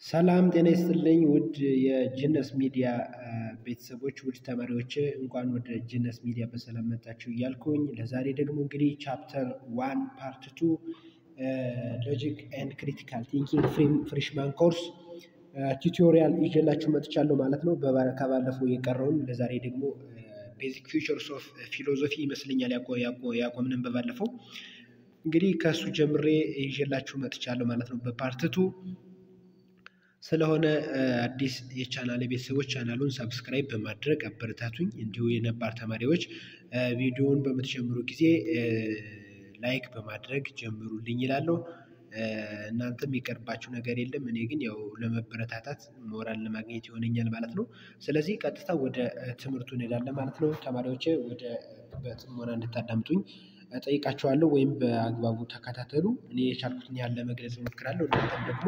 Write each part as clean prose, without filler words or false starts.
ሰላም ጤና ይስጥልኝ ውድ የጂነስ ሚዲያ ቤተሰቦች ውድ ተማሪዎች እንኳን ወደ ጂነስ ሚዲያ በሰላም መጣችሁ እያልኩኝ ለዛሬ ደግሞ እንግዲህ ቻፕተር 1 ፓርት 2 ሎጂክ ኤንድ ክሪቲካል ቲንኪንግ ፍሬሽማን ኮርስ ቱቶሪያል ይዤላችሁ መጥቻለሁ ማለት ነው። ከባለፈው የቀረውን ለዛሬ ደግሞ ቤዚክ ፊውቸርስ ኦፍ ፊሎዞፊ ይመስለኛል ያቆምንን በባለፈው እንግዲህ ከሱ ጀምሬ ይዤላችሁ መጥቻለሁ ማለት ነው በፓርት 2 ስለሆነ አዲስ የቻናሌ ቤተሰቦች ቻናሉን ሰብስክራይብ በማድረግ አበረታቱኝ። እንዲሁ የነባር ተማሪዎች ቪዲዮውን በምትጀምሩ ጊዜ ላይክ በማድረግ ጀምሩልኝ ይላለሁ። እናንተም የሚቀርባችሁ ነገር የለም፣ እኔ ግን ያው ለመበረታታት ሞራል ለማግኘት ይሆነኛል ማለት ነው። ስለዚህ ቀጥታ ወደ ትምህርቱ እንሄዳለን ማለት ነው። ተማሪዎች ወደ በጥሞና እንድታዳምጡኝ እጠይቃችኋለሁ፣ ወይም በአግባቡ ተከታተሉ። እኔ የቻልኩትን ያለ መግለጽ እሞክራለሁ፣ እናንተም ደግሞ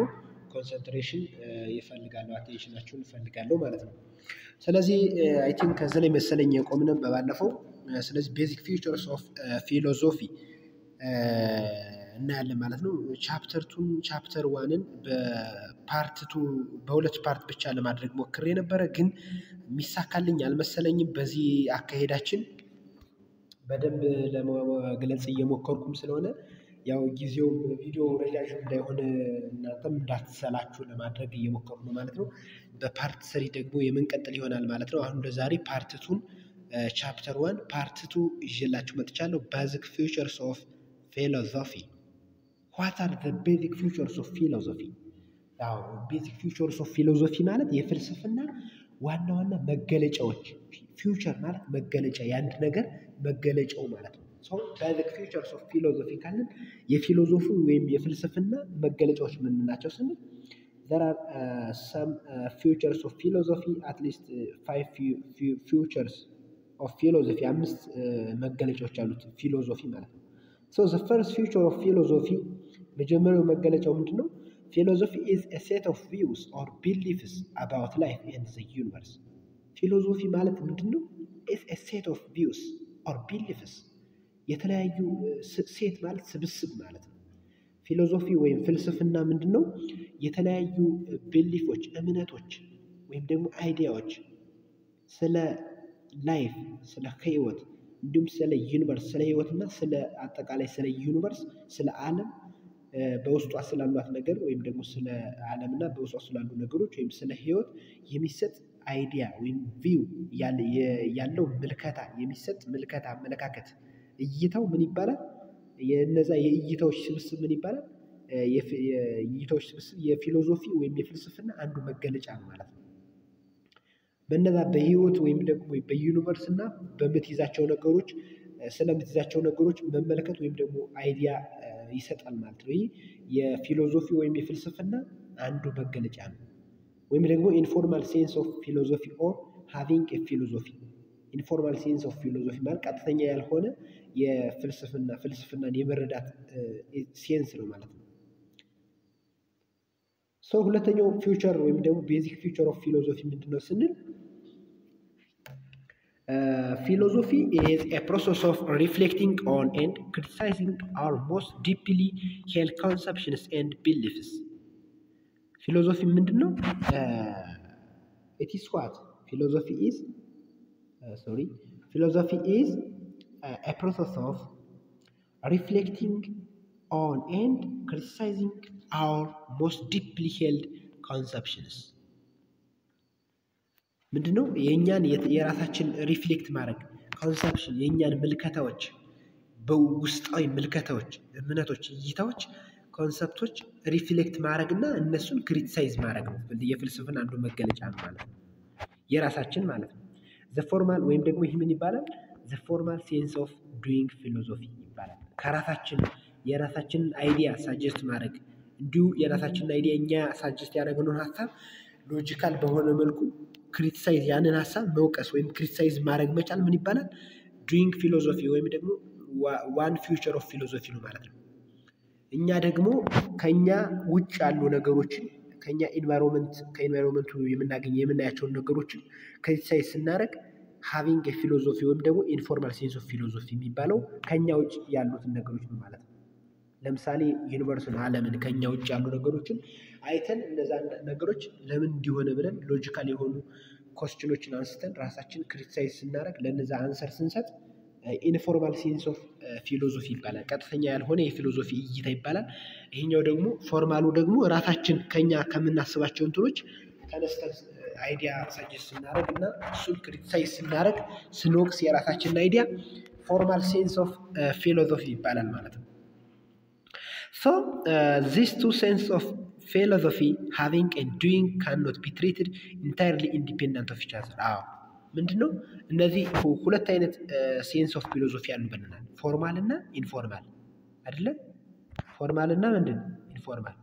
ኮንሰንትሬሽን ይፈልጋሉ፣ አቴንሽናችሁን ይፈልጋለሁ ማለት ነው። ስለዚህ አይ ቲንክ ከዚህ ላይ መሰለኝ የቆምነው በባለፈው። ስለዚህ ቤዚክ ፊውቸርስ ኦፍ ፊሎዞፊ እናያለን ማለት ነው። ቻፕተር 1ን በፓርት 2 በሁለት ፓርት ብቻ ለማድረግ ሞክሬ ነበረ፣ ግን የሚሳካልኝ አልመሰለኝም። በዚህ አካሄዳችን በደንብ ለመግለጽ እየሞከርኩም ስለሆነ ያው ጊዜው ቪዲዮ ረጃጅም እንዳይሆን እናንተም እንዳትሰላችሁ ለማድረግ እየሞከርኩ ነው ማለት ነው። በፓርት 3 ደግሞ የምንቀጥል ይሆናል ማለት ነው። አሁን ለዛሬ ፓርት 2ን ቻፕተር 1 ፓርት 2 ይዤላችሁ መጥቻለሁ። ቤዚክ ፊውቸርስ ኦፍ ፊሎዞፊ። ዋት አር ዘ ቤዚክ ፊውቸርስ ኦፍ ፊሎዞፊ? ያው ቤዚክ ፊውቸርስ ኦፍ ፊሎዞፊ ማለት የፍልስፍና ዋና ዋና መገለጫዎች። ፊውቸር ማለት መገለጫ፣ የአንድ ነገር መገለጫው ማለት ነው። ቤዚክ ፊውቸርስ ኦፍ ፊሎዞፊ ካልን የፊሎዞፊ ወይም የፍልስፍና መገለጫዎች ምን ናቸው ስንል there are some features of philosophy, at least 5 features of philosophy፣ 5 መገለጫዎች አሉት ፊሎዞፊ ማለት ነው። so the first feature of philosophy መጀመሪያው መገለጫው ምንድነው? philosophy is a set of views or beliefs about life and the universe። ፊሎዞፊ ማለት ምንድነው? is a set of views or beliefs፣ የተለያዩ ሴት ማለት ስብስብ ማለት ነው። ፊሎዞፊ ወይም ፍልስፍና ምንድነው? የተለያዩ ቢሊፎች፣ እምነቶች ወይም ደግሞ አይዲያዎች ስለ ላይፍ፣ ስለ ህይወት፣ እንዲሁም ስለ ዩኒቨርስ፣ ስለ ህይወትና ስለ አጠቃላይ ስለ ዩኒቨርስ፣ ስለ ዓለም በውስጧ ስላሏት ነገር ወይም ደግሞ ስለ ዓለምና በውስጧ ስላሉ ነገሮች ወይም ስለ ህይወት የሚሰጥ አይዲያ ወይም ቪው ያለው ምልከታ የሚሰጥ ምልከታ፣ አመለካከት፣ እይታው ምን ይባላል? የነዛ የእይታዎች ስብስብ ምን ይባላል? የእይታዎች ስብስብ የፊሎዞፊ ወይም የፍልስፍና አንዱ መገለጫ ነው ማለት ነው። በነዛ በህይወት ወይም ደግሞ በዩኒቨርስ እና በምትይዛቸው ነገሮች ስለምትይዛቸው ነገሮች መመልከት ወይም ደግሞ አይዲያ ይሰጣል ማለት ነው። ይህ የፊሎዞፊ ወይም የፍልስፍና አንዱ መገለጫ ነው። ወይም ደግሞ ኢንፎርማል ሴንስ ኦፍ ፊሎዞፊ ኦር ሃቪንግ ኤ ፊሎዞፊ። ኢንፎርማል ሴንስ ኦፍ ፊሎዞፊ ማለት ቀጥተኛ ያልሆነ ፍልስፍናን የመረዳት ሴንስ ነው ማለት ነው። ሁለተኛው ፊውቸር ወይም ደግሞ ቤዚክ ፊውቸር ኦፍ ፊሎዞፊ ምንድነው ስንል ፊሎዞፊ is a process of reflecting on and criticizing our most deeply held conceptions and beliefs። ፊሎዞፊ ምንድነው? it is what philosophy is a process of reflecting on and criticizing our most deeply held conceptions። ምንድነው? የኛን የራሳችን ሪፍሌክት ማድረግ ኮንሰፕሽን፣ የኛን ምልከታዎች፣ በውስጣዊ ምልከታዎች፣ እምነቶች፣ እይታዎች፣ ኮንሰፕቶች ሪፍሌክት ማድረግና እነሱን ክሪቲሳይዝ ማድረግ ነው። የፍልስፍና አንዱ መገለጫ ነው ማለት ነው፣ የራሳችን ማለት ነው። ዘ ፎርማል ወይም ደግሞ ይህ ምን ይባላል? ዘ ፎርማል ሴንስ ኦፍ ዱይንግ ፊሎዞፊ ይባላል። የራሳችንን አይዲያ ሳጀስት ማድረግ፣ እንዲሁ የራሳችንን አይዲያ እኛ ሳጀስት ያደረግነውን ሀሳብ ሎጂካል በሆነ መልኩ ክሪቲሳይዝ፣ ያንን ሀሳብ መውቀስ ወይም ክሪቲሳይዝ ማድረግ መቻል ምን ይባላል? ዱይንግ ፊሎዞፊ ወይም ደግሞ ዋን ፊውቸር ኦፍ ፊሎዞፊ ነው ማለት ነው። እኛ ደግሞ ከኛ ውጭ ያሉ ነገሮችን ከኛ ከኢንቫይሮንመንቱ የምናያቸውን ነገሮችን ክሪቲሳይዝ ስናደርግ ሃቪንግ ኤ ፊሎዞፊ ወይም ደግሞ ኢንፎርማል ሴንስ ኦፍ ፊሎዞፊ የሚባለው ከኛ ውጭ ያሉትን ነገሮች ነው ማለት ነው። ለምሳሌ ዩኒቨርሱን ዓለምን ከኛ ውጭ ያሉ ነገሮችን አይተን እነዛ ነገሮች ለምን እንዲሆነ ብለን ሎጂካል የሆኑ ኮስችኖችን አንስተን ራሳችን ክሪቲሳይዝ ስናደርግ ለነዛ አንሰር ስንሰጥ ኢንፎርማል ሴንስ ኦፍ ፊሎዞፊ ይባላል። ቀጥተኛ ያልሆነ የፊሎዞፊ እይታ ይባላል። ይሄኛው ደግሞ ፎርማሉ ደግሞ ራሳችን ከኛ ከምናስባቸው እንትኖች ተነስተን አይዲያ ሰጀስት ስናደርግ እና እሱን ክሪቲሳይዝ ስናደርግ ስንወቅስ የራሳችንን አይዲያ ፎርማል ሴንስ ኦፍ ፊሎዞፊ ይባላል ማለት ነው። So these two sense of philosophy having and doing cannot be treated entirely independent of each other. ምንድነው እነዚህ ሁለት አይነት ሴንስ ኦፍ ፊሎዞፊ ያሉ ብለናል። ፎርማል እና ኢንፎርማል አይደለ? ፎርማል እና ምንድን ኢንፎርማል።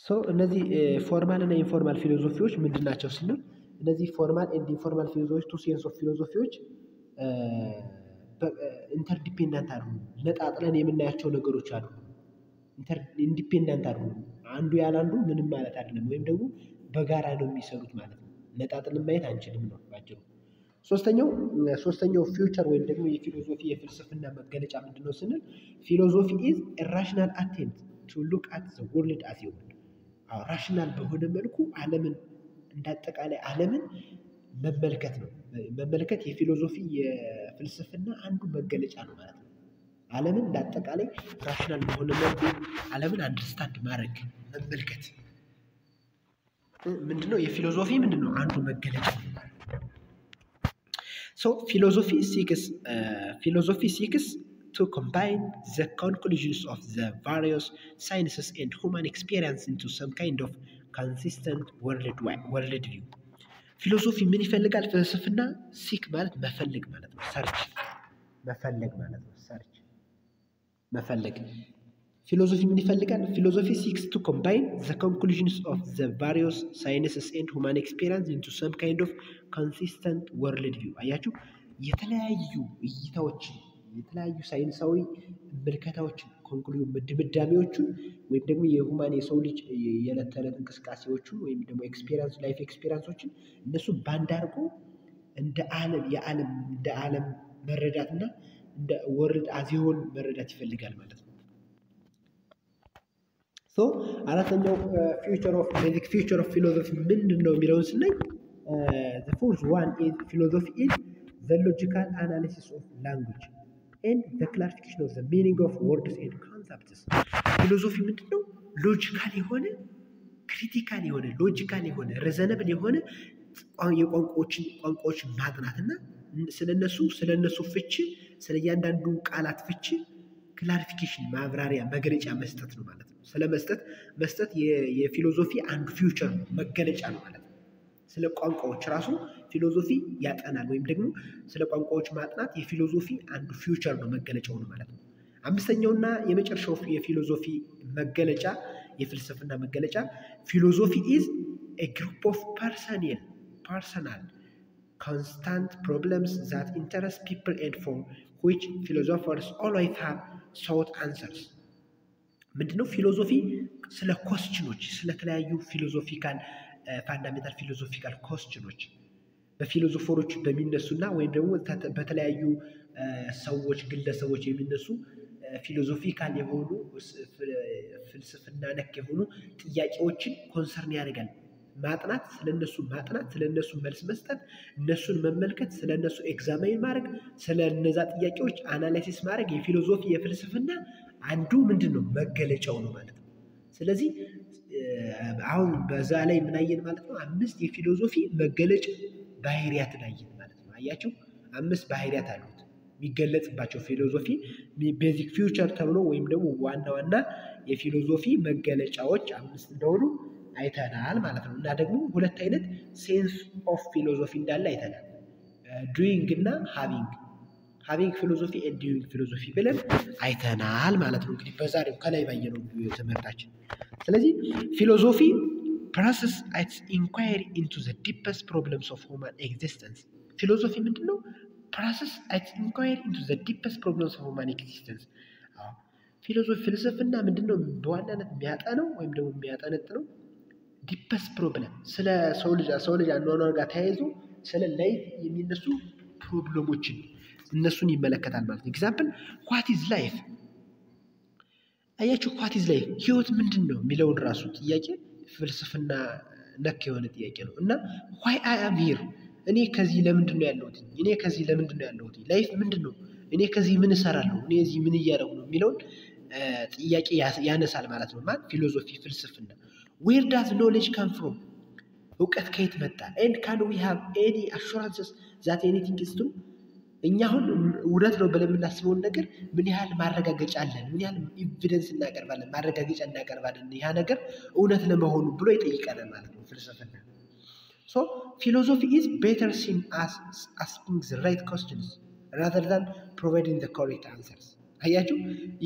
ሶ እነዚህ ፎርማል እና ኢንፎርማል ፊሎዞፊዎች ምንድን ናቸው ስንል እነዚህ ፎርማል ኤንድ ኢንፎርማል ፊሎዞፊዎች ቱ ሴንስ ኦፍ ፊሎዞፊዎች ኢንተርዲፔንዳንት አይደሉም። ነጣጥለን የምናያቸው ነገሮች አሉ። ኢንዲፔንዳንት አይደሉም። አንዱ ያለ አንዱ ምንም ማለት አይደለም፣ ወይም ደግሞ በጋራ ነው የሚሰሩት ማለት ነው። ነጣጥለን ማየት አንችልም ነው ባጭሩ። ሶስተኛው ፊውቸር ወይም ደግሞ የፊሎዞፊ የፍልስፍና መገለጫ ምንድነው ስንል ፊሎዞፊ ኢዝ ራሽናል አቴምፕት ቱ ሉክ አት ዘ ወርልድ አዝ ኤ ሆል። ራሽናል በሆነ መልኩ ዓለምን እንዳጠቃላይ ዓለምን መመልከት ነው። መመልከት የፊሎዞፊ የፍልስፍና አንዱ መገለጫ ነው ማለት ነው። ዓለምን እንዳጠቃላይ ራሽናል በሆነ መልኩ ዓለምን አንደርስታንድ ማድረግ መመልከት ምንድነው የፊሎዞፊ ምንድነው አንዱ መገለጫ ነው። So philosophy seeks to combine the conclusions of the various sciences and human experience into some kind of consistent world view. ፊሎሶፊ ምን ይፈልጋል? ፍልስፍና ሲክ ማለት መፈለግ ማለት ነው። ሰርች መፈለግ ማለት ነው። ሰርች መፈለግ። ፊሎሶፊ ምን ይፈልጋል? ፊሎሶፊ ሲክስ ቱ ኮምባይን ዘ ኮንክሉዥንስ ኦፍ ዘ ቫሪየስ ሳይንስስ ኤንድ ሁማን ኤክስፔሪንስ ኢንቱ ሰም ካይንድ ኦፍ ኮንሲስተንት ወርልድ ቪው። አያችሁ፣ የተለያዩ እይታዎችን የተለያዩ ሳይንሳዊ ምልከታዎችን ኮንክሉዥን ድምዳሜዎቹን ወይም ደግሞ የሁማን የሰው ልጅ የዕለት ተዕለት እንቅስቃሴዎቹን ወይም ደግሞ ኤክስፔሪንስ ላይፍ ኤክስፔሪንሶችን እነሱ ባንድ አድርጎ እንደ ዓለም መረዳትና እንደ ወርልድ አዚሆን መረዳት ይፈልጋል ማለት ነው። ሶ አራተኛው ቤዚክ ፊውቸር ኦፍ ፊሎሶፊ ምንድን ነው የሚለውን ስናይ the fourth one is philosophy is the logical analysis of language and the clarification of the meaning of words and concepts. ፊሎሶፊ ምንድን ነው? ሎጂካል የሆነ ክሪቲካል የሆነ ሎጂካል የሆነ ሪዘነብል የሆነ ቋንቋዎችን ማጥናትና ስለነሱ ፍቺ ስለ እያንዳንዱ ቃላት ፍቺ ክላሪፊኬሽን ማብራሪያ መግለጫ መስጠት ነው ማለት ነው። መስጠት የፊሎሶፊ አንዱ ፊውቸር ነው፣ መገለጫ ነው ማለት ነው። ስለ ቋንቋዎች ራሱ ፊሎሶፊ ያጠናል፣ ወይም ደግሞ ስለ ቋንቋዎች ማጥናት የፊሎሶፊ አንዱ ፊውቸር ነው፣ መገለጫው ነው ማለት ነው። አምስተኛውና የመጨረሻው የፊሎሶፊ መገለጫ የፍልስፍና መገለጫ ፊሎሶፊ ኢዝ ኤ ግሩፕ ኦፍ ፐርሰናል constant problems that interest people and for which philosophers always have sought answers. ምንድነው ፊሎሶፊ? ስለ ኮስችኖች ስለተለያዩ ፊሎሶፊካል ፋንዳሜንታል ፊሎሶፊካል ኮስችኖች በፊሎሶፈሮች በሚነሱና ወይም ደግሞ በተለያዩ ሰዎች ግለሰቦች የሚነሱ ፊሎሶፊካል የሆኑ ፍልስፍና ነክ የሆኑ ጥያቄዎችን ኮንሰርን ያደርጋል። ማጥናት ስለነሱ መልስ መስጠት፣ እነሱን መመልከት፣ ስለነሱ ኤግዛማይን ማድረግ፣ ስለነዛ ጥያቄዎች አናላይሲስ ማድረግ የፊሎሶፊ የፍልስፍና አንዱ ምንድነው መገለጫው ነው ማለት ነው። ስለዚህ አሁን በዛ ላይ ምን አየን ማለት ነው? 5 የፊሎሶፊ መገለጫ ባህሪያትን አየን ማለት ነው። አያችሁ፣ 5 ባህሪያት አሉት የሚገለጽባቸው ፊሎሶፊ ቤዚክ ፊውቸር ተብሎ ወይም ደግሞ ዋና የፊሎሶፊ መገለጫዎች 5 እንደሆኑ አይተናል ማለት ነው። እና ደግሞ 2 አይነት ሴንስ ኦፍ ፊሎሶፊ እንዳለ አይተናል። ዱዊንግ እና ሃቪንግ ፊሎሶፊ ኤንድ ዱዊንግ ፊሎሶፊ ብለን አይተናል ማለት ነው። እንግዲህ በዛሬው ከላይ ባየነው ትምህርታችን ስለዚህ ፊሎሶፊ ፕሮሰስ ኢትስ ኢንኳይሪ ኢንቱ ዘ ዲፐስት ፕሮብለምስ ኦፍ ሁማን ኤግዚስተንስ። ፊሎሶፊ ምንድነው? ፕሮሰስ ኢትስ ኢንኳይሪ ኢንቱ ዘ ዲፐስት ፕሮብለምስ ኦፍ ሁማን ኤግዚስተንስ። ፍልስፍና ምንድነው? በዋናነት የሚያጠነው ወይም ደግሞ የሚያጠነጥነው ዲፐስት ፕሮብለም ስለ ሰው ልጅ አኗኗር ጋር ተያይዞ ስለ ላይፍ የሚነሱ ፕሮብለሞችን እነሱን ይመለከታል ማለት ነው። ኤግዛምፕል ዋት ኢዝ ላይፍ? አያችሁ ዋት ኢዝ ላይፍ ህይወት ምንድን ነው የሚለውን ራሱ ጥያቄ ፍልስፍና ነክ የሆነ ጥያቄ ነው። እና ዋይ አይ አም ሂር እኔ ከዚህ ለምንድን ነው ያለሁት? እኔ ከዚህ ለምንድን ነው ያለሁት? ላይፍ ምንድን ነው? እኔ ከዚህ ምን እሰራለሁ? እኔ እዚህ ምን እያደረጉ ነው የሚለውን ጥያቄ ያነሳል ማለት ነው። ማለት ፊሎዞፊ ፍልስፍና። ዌር ዳዝ ኖሌጅ ካም ፍሮም? እውቀት ከየት መጣ? ኤንድ ካን ዊ ሃቭ ኤኒ አሹራንስስ ዛት ኤኒቲንግ ኢዝ ትሩ? እኛ አሁን እውነት ነው ብለን የምናስበውን ነገር ምን ያህል ማረጋገጫ አለን? ምን ያህል ኤቪደንስ እናቀርባለን? ማረጋገጫ እናቀርባለን ያ ነገር እውነት ለመሆኑ ብሎ ይጠይቀናል ማለት ነው ፍልስፍና። ሶ ፊሎሶፊ ኢዝ ቤተር ሲን አስ አስኪንግ ዘ ራይት ኮስችንስ ራዘር ዛን ፕሮቫይዲንግ ዘ ኮሬክት አንሰርስ። አያችሁ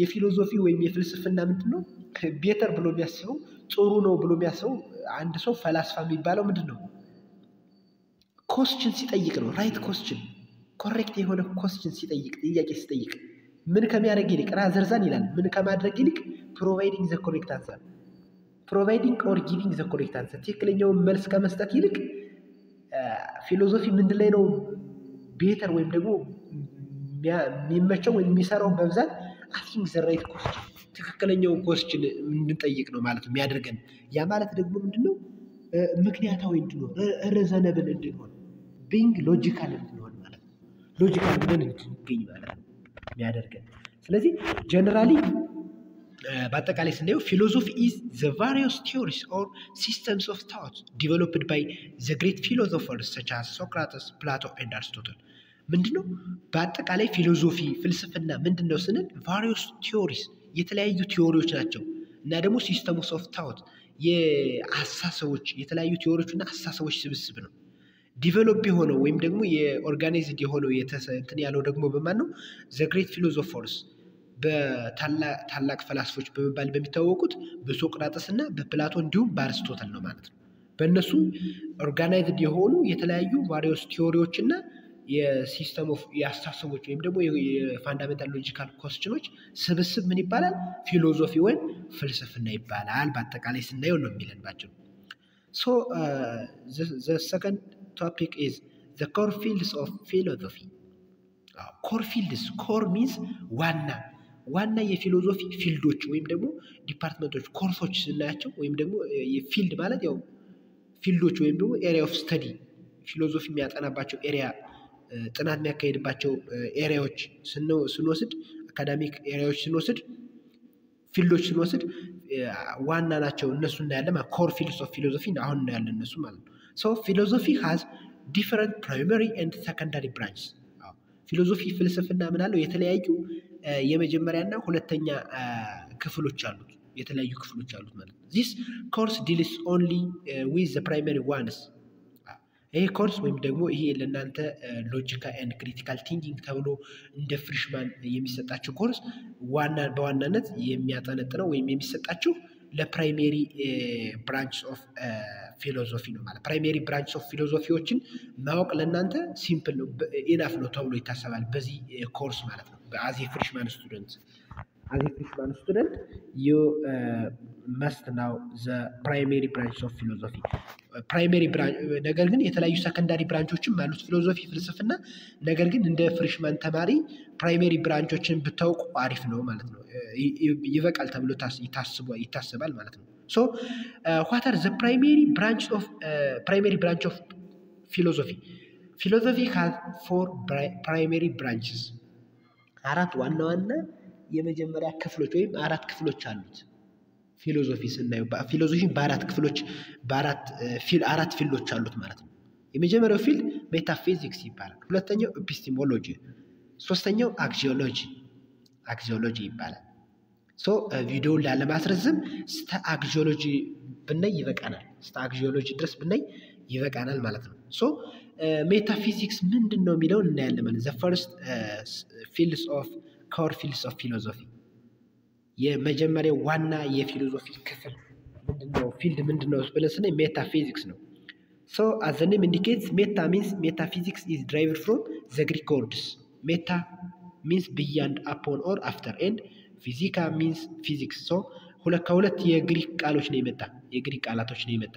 የፊሎሶፊ ወይም የፍልስፍና ምንድን ነው ቤተር ብሎ የሚያስበው ጥሩ ነው ብሎ የሚያስበው አንድ ሰው ፈላስፋ የሚባለው ምንድን ነው ኮስችን ሲጠይቅ ነው። ራይት ኮስችን ኮሬክት የሆነ ኮስችን ሲጠይቅ ጥያቄ ሲጠይቅ ምን ከሚያደርግ ይልቅ ራዘርዛን ይላል ምን ከማድረግ ይልቅ ፕሮቫይዲንግ ዘ ኮሬክት አንሰር ፕሮቫይዲንግ ኦር ጊቪንግ ዘ ኮሬክት አንሰር ትክክለኛውን መልስ ከመስጠት ይልቅ ፊሎሶፊ ምንድን ላይ ነው ቤተር ወይም ደግሞ የሚመቸው ወይም የሚሰራው በብዛት አስኪንግ ዘ ራይት ኮስችን ትክክለኛውን ኮስችን እንድንጠይቅ ነው ማለት የሚያደርገን። ያ ማለት ደግሞ ምንድነው ምክንያታዊ እንድንሆን ሪዘነብል እንድንሆን ቢንግ ሎጂካል እንድንሆን ማለት ነው። ሎጂካል ብለን እንድንገኝ ማለት ነው የሚያደርገን። ስለዚህ ጀነራሊ በአጠቃላይ ስናየው ፊሎሶፊ ኢዝ ዘ ቫሪየስ ቲዮሪስ ኦር ሲስተምስ ኦፍ ታውት ዲቨሎፕድ ባይ ዘ ግሬት ፊሎሶፈርስ ሰች አስ ሶክራተስ ፕላቶ ኤንድ አርስቶትል። ምንድነው በአጠቃላይ ፊሎሶፊ ፍልስፍና ምንድነው ስንል ቫሪየስ ቲዮሪስ የተለያዩ ቲዮሪዎች ናቸው እና ደግሞ ሲስተምስ ኦፍ ታውት የአስተሳሰቦች የተለያዩ ቲዮሪዎችና አስተሳሰቦች ስብስብ ነው። ዲቨሎፕ የሆነው ወይም ደግሞ የኦርጋናይዝድ የሆነው እንትን ያለው ደግሞ በማን ነው? ዘ ግሬት ፊሎሶፈርስ በታላቅ ፈላስፎች በመባል በሚታወቁት በሶቅራጠስ እና በፕላቶ እንዲሁም በአርስቶትል ነው ማለት ነው። በእነሱ ኦርጋናይዝድ የሆኑ የተለያዩ ቫሪየስ ቲዮሪዎች እና የሲስተም ኦፍ የአስተሳሰቦች ወይም ደግሞ የፋንዳሜንታል ሎጂካል ኮስችኖች ስብስብ ምን ይባላል? ፊሎሶፊ ወይም ፍልስፍና ይባላል። በአጠቃላይ ስናየው ነው የሚለንባቸው። ሶ ዘ ሰከንድ ቶፒክ ኢዝ ዘ ኮር ፊልድስ ኦፍ ፊሎሶፊ። ኮር ፊልድስ ኮር ሚንስ ዋና የፊሎሶፊ ፊልዶች ወይም ደግሞ ዲፓርትመንቶች ኮርሶች ስናያቸው ወይም ደግሞ የፊልድ ማለት ያው ፊልዶች ወይም ደግሞ ኤሪያ ኦፍ ስተዲ ፊሎሶፊ የሚያጠናባቸው ኤሪያ ጥናት የሚያካሄድባቸው ኤሪያዎች ስንወስድ አካዳሚክ ኤሪያዎች ስንወስድ ፊልዶች ስንወስድ ዋና ናቸው እነሱ እናያለን። ኮር ፊልድስ ኦፍ ፊሎሶፊ አሁን እናያለን እነሱ ማለት ነው። ሶ ፊሎሶፊ ሃዝ ዲፈረንት ፕራይመሪ ኤንድ ሰከንዳሪ ብራንችስ። ፊሎሶፊ ፍልስፍና ምን አለው? የተለያዩ የመጀመሪያና ሁለተኛ ክፍሎች አሉት የተለያዩ ክፍሎች አሉት ማለት ነው። ዚስ ኮርስ ዲልስ ኦንሊ ዊዝ ዘ ፕራይመሪ ዋንስ። ይሄ ኮርስ ወይም ደግሞ ይሄ ለእናንተ ሎጂካል ኤንድ ክሪቲካል ቲንኪንግ ተብሎ እንደ ፍሬሽማን የሚሰጣችሁ ኮርስ በዋናነት የሚያጠነጥነው ወይም የሚሰጣችሁ ለፕራይሜሪ ብራንች ኦፍ ፊሎሶፊ ነው ማለት። ፕራይሜሪ ብራንች ኦፍ ፊሎሶፊዎችን ማወቅ ለእናንተ ሲምፕል ነው ኢናፍ ነው ተብሎ ይታሰባል በዚህ ኮርስ ማለት ነው። አዝ ኤ ፍሬሽማን ስቱደንት ዩ መስት ናው ዘ ፕራይሜሪ ብራንች ኦፍ ፊሎሶፊ። ፕራይሜሪ ብራንች ነገር ግን የተለያዩ ሰከንዳሪ ብራንቾችም አሉት ፊሎሶፊ ፍልስፍና። ነገር ግን እንደ ፍሬሽማን ተማሪ ፕራይሜሪ ብራንቾችን ብታውቁ አሪፍ ነው ማለት ነው። ይበቃል ተብሎ ይታሰባል ማለት ነው። ሶ ዋት አር ዘ ፕራይሜሪ ብራንች ኦፍ ፊሎሶፊ? ፊሎሶፊ ሃዝ ፎር ፕራይሜሪ ብራንችስ። አራት ዋና የመጀመሪያ ክፍሎች ወይም አራት ክፍሎች አሉት። ፊሎሶፊ ስናየው ፊሎሶፊ አራት ፊልዶች አሉት ማለት ነው። የመጀመሪያው ፊልድ ሜታፊዚክስ ይባላል። ሁለተኛው ኤፒስቲሞሎጂ፣ ሶስተኛው አክሲዮሎጂ ይባላል። ሶ ቪዲዮውን ላለማስረዝም ስለ አክሲዮሎጂ ብናይ ይበቃናል። ስለ አክሲዮሎጂ ድረስ ብናይ ይበቃናል ማለት ነው። ሶ ሜታፊዚክስ ምንድን ነው የሚለውን እናያለን ማለት ዘ ፈርስት ፊልድስ ኦፍ ኮር ፊልድስ ኦፍ ፊሎሶፊ። የመጀመሪያው ዋና የፊሎሶፊ ክፍል ምንድነው? ፊልድ ምንድነው ብለን ስናይ ሜታፊዚክስ ነው። ሶ አዝ ዘ ኔም ኢንዲኬትስ ሜታ ሚንስ ሜታፊዚክስ ኢዝ ድራይቭድ ፍሮም ዘ ግሪክ ወርድስ ሜታ ሚንስ ቢያንድ አፖን ኦር አፍተር ኤንድ ፊዚካ ሚንስ ፊዚክስ። ሶ ከሁለት የግሪክ ቃሎች ነው የመጣ የግሪክ ቃላቶች ነው የመጣ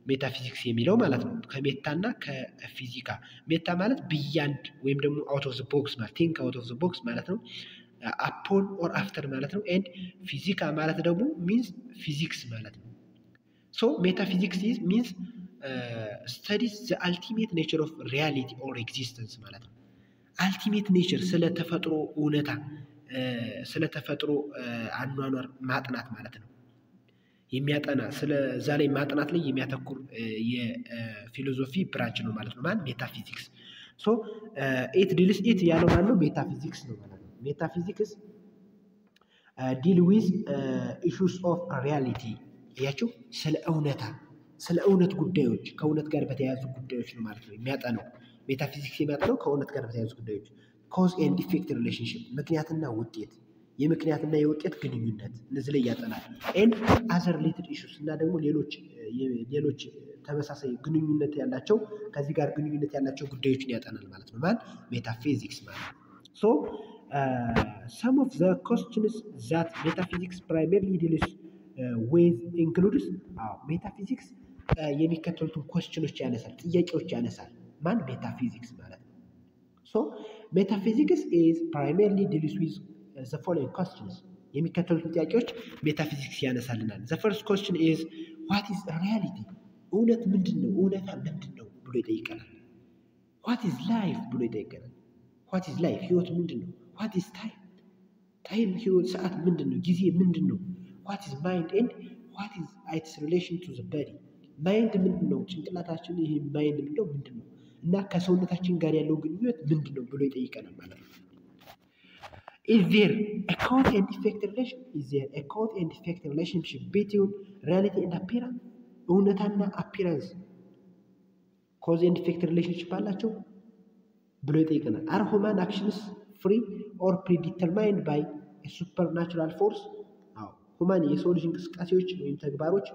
ሜታፊዚክስ የሚለው ማለት ነው። ከሜታና ከፊዚካ ሜታ ማለት ቢያንድ ወይም ደግሞ አውት ኦፍ ዘ ቦክስ ማለት ቲንክ አውት ኦፍ ዘ ቦክስ ማለት ነው። አፖን ኦር አፍተር ማለት ነው። ኤንድ ፊዚካ ማለት ደግሞ ሚንስ ፊዚክስ ማለት ነው። ሶ ሜታፊዚክስ ሚንስ ስተዲስ ዘ አልቲሜት ኔቸር ኦፍ ሪያሊቲ ኦር ኤግዚስተንስ ማለት ነው። አልቲሜት ኔቸር ስለተፈጥሮ እውነታ ስለተፈጥሮ አኗኗር ማጥናት ማለት ነው። የሚያጠና ስለዛ ላይ ማጥናት ላይ የሚያተኩር የፊሎዞፊ ብራንች ነው ማለት ነው። ማለት ሜታፊዚክስ ሶ ኢት ያለው ማለት ነው ሜታፊዚክስ ነው ማለት ነው። ሜታፊዚክስ ዲል ዊዝ ኢሹስ ኦፍ ሪያሊቲ ያቸው ስለ እውነት ጉዳዮች ከእውነት ጋር በተያያዙ ጉዳዮች ነው ማለት ነው የሚያጠናው። ሜታፊዚክስ የሚያጠናው ከእውነት ጋር በተያያዙ ጉዳዮች ኮዝ ኤንድ ኢፌክት ሪሌሽንሺፕ ምክንያትና ውጤት የምክንያትና የውጤት ግንኙነት እነዚህ ላይ ያጠናል። ኤንድ አዘር ሪሌትድ ኢሹስ እና ደግሞ ሌሎች ተመሳሳይ ግንኙነት ያላቸው ከዚህ ጋር ግንኙነት ያላቸው ጉዳዮችን ያጠናል ማለት ነው። ማለት ሜታፊዚክስ ማለት ነው። ሶ some of the questions that metaphysics primarily deals with includes ሜታፊዚክስ የሚከተሉትን ኮስችኖች ያነሳል፣ ጥያቄዎች ያነሳል። ማን ሜታፊዚክስ ማለት ነው። ሶ ሜታፊዚክስ is primarily deals with the following questions የሚከተሉትን ጥያቄዎች ሜታፊዚክስ ያነሳልናል። the first question is what is reality እውነት ምንድነው? እውነታ ምንድነው ብሎ ይጠይቀናል። what is life ብሎ ይጠይቀናል። what is life ህይወት ምንድነው? what is time ህይወት ሰዓት ምንድነው? ጊዜ ምንድነው? what is mind and what is its relation to the body ማይንድ ምንድነው? ጭንቅላታችን ይሄ ማይንድ ምንድነው? እና ከሰውነታችን ጋር ያለው ግንኙነት ምንድነው ብሎ ይጠይቀናል ማለት ነው። Is there a cause and effect relationship between reality and appearance? እውነታና appearance cause and effect relationship አላቸው ብሎ ይጠይቀናል። Are human actions free or predetermined by a supernatural force? ሁማን የሰው ልጅ እንቅስቃሴዎች ወይም ተግባሮች